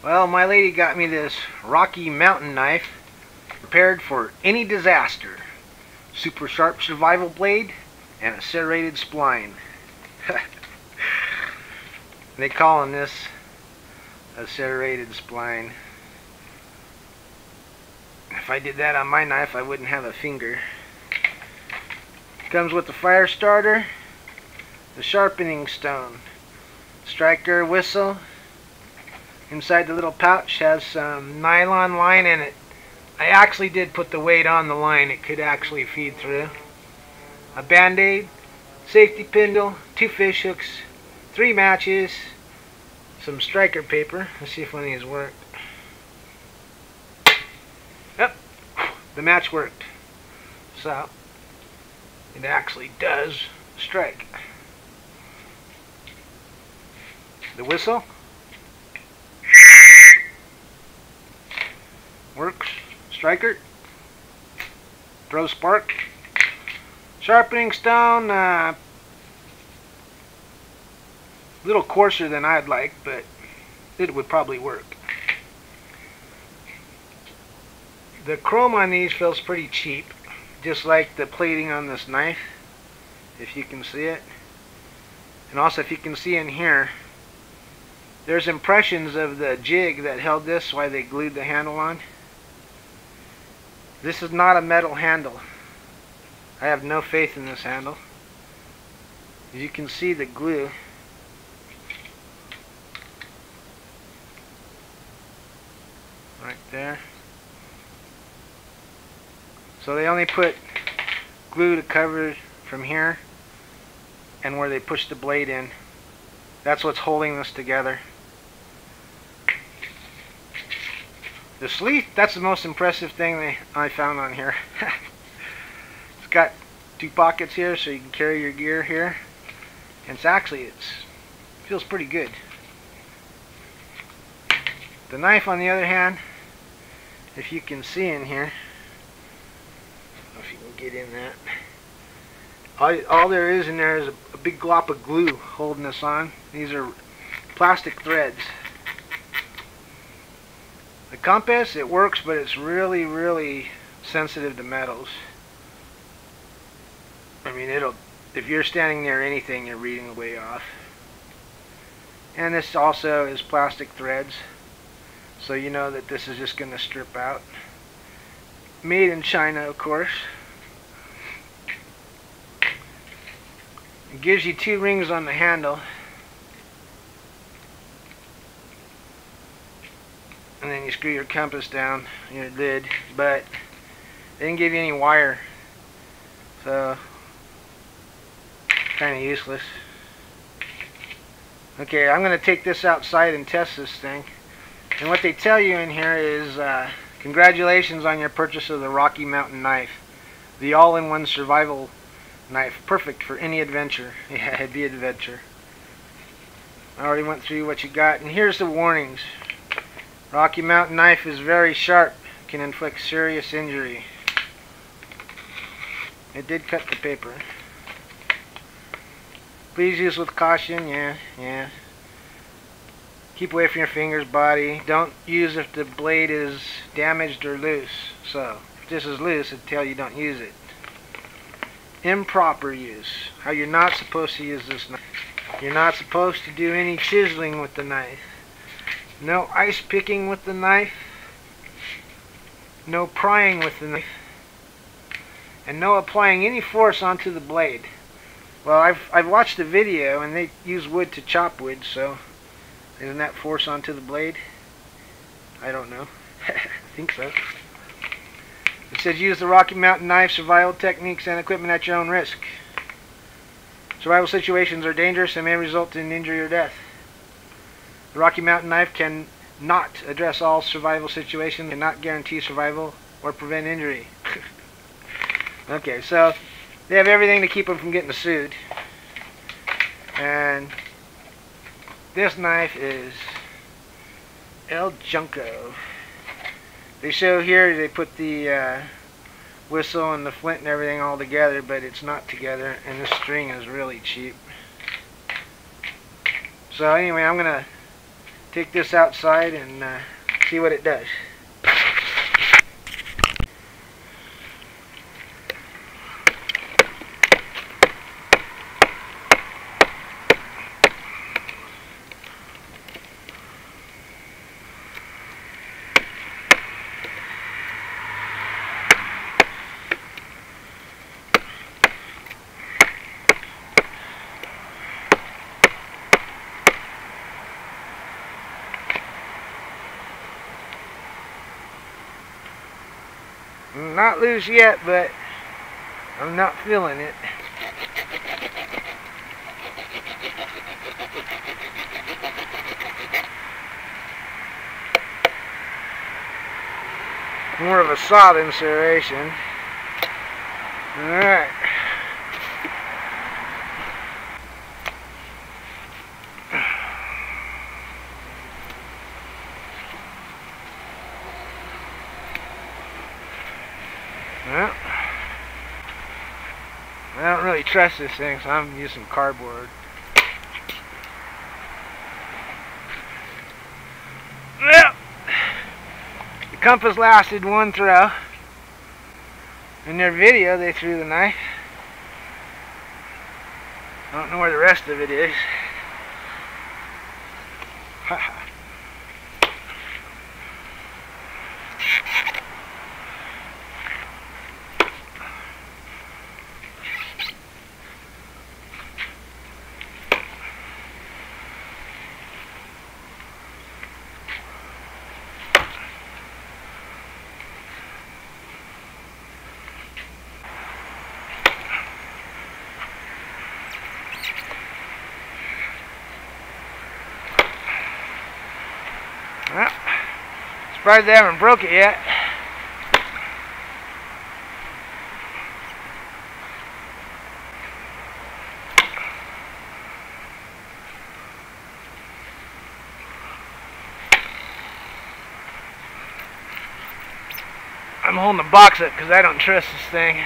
Well, my lady got me this Rocky Mountain knife, prepared for any disaster. Super sharp survival blade and a serrated spline. They calling this a serrated spline. If I did that on my knife, I wouldn't have a finger. Comes with the fire starter, the sharpening stone, striker whistle. Inside the little pouch has some nylon line in it. I actually did put the weight on the line. It could actually feed through. A band-aid, safety pindle, 2 fish hooks, 3 matches, some striker paper. Let's see if one of these worked. Yep, the match worked. So, it actually does strike. The whistle works. Striker, throw spark. Sharpening stone, a little coarser than I'd like, but it would probably work. The chrome on these feels pretty cheap, just like the plating on this knife, if you can see it. And also, if you can see in here, there's impressions of the jig that held this while they glued the handle on. This is not a metal handle. I have no faith in this handle. As you can see the glue. Right there. So they only put glue to cover from here and where they push the blade in. That's what's holding this together. The sleeve, that's the most impressive thing I found on here. It's got 2 pockets here so you can carry your gear here. And it feels pretty good. The knife, on the other hand, if you can see in here, I don't know if you can get in that. All there is in there is a big glop of glue holding this on. These are plastic threads. The compass, it works, but it's really, really sensitive to metals. I mean, if you're standing near anything, you're reading way off. And this also is plastic threads, so you know that this is just going to strip out. Made in China, of course. It gives you 2 rings on the handle. And then you screw your compass down your lid, but they didn't give you any wire, so kind of useless. Okay, I'm going to take this outside and test this thing. And what they tell you in here is congratulations on your purchase of the Rocky Mountain knife, the all-in-one survival knife, perfect for any adventure. Yeah, heavy adventure. I already went through what you got, and here's the warnings. Rocky Mountain knife is very sharp, can inflict serious injury. It did cut the paper. Please use with caution. Yeah. Keep away from your fingers, body. Don't use if the blade is damaged or loose. So, if this is loose, it'll tell you don't use it. Improper use. How you're not supposed to use this knife. You're not supposed to do any chiseling with the knife. No ice picking with the knife, no prying with the knife, and no applying any force onto the blade. Well, I've watched the video and they use wood to chop wood, so isn't that force onto the blade? I don't know. I think so. It says use the Rocky Mountain knife, survival techniques and equipment at your own risk. Survival situations are dangerous and may result in injury or death. The Rocky Mountain knife can not address all survival situations, cannot guarantee survival or prevent injury. Okay, so they have everything to keep them from getting sued. And this knife is El Junco. They show here they put the whistle and the flint and everything all together, but it's not together, and this string is really cheap. So anyway, I'm gonna take this outside and see what it does. Not loose yet, but I'm not feeling it. More of a solid serration. Alright. Well, I don't really trust this thing, so I'm using cardboard. Well, the compass lasted one throw. In their video, they threw the knife. I don't know where the rest of it is. Well, surprised they haven't broke it yet. I'm holding the box up because I don't trust this thing.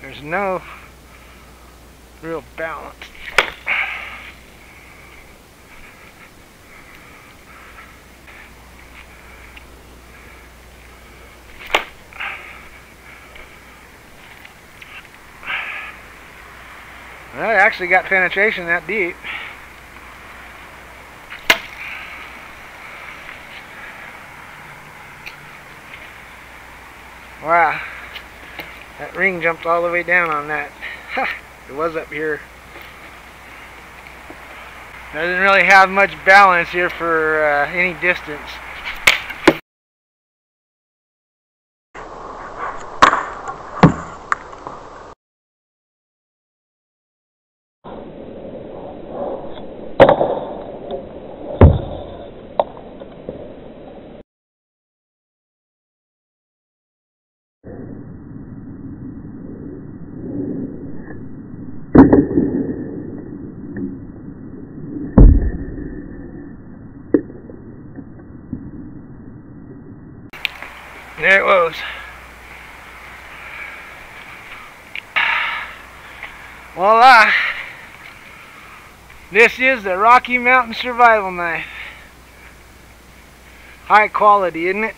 There's no real balance. Well, it actually got penetration that deep. Wow, that ring jumped all the way down on that. It was up here. Doesn't really have much balance here for any distance. There it was. Voila! This is the Rocky Mountain Survival Knife. High quality, isn't it?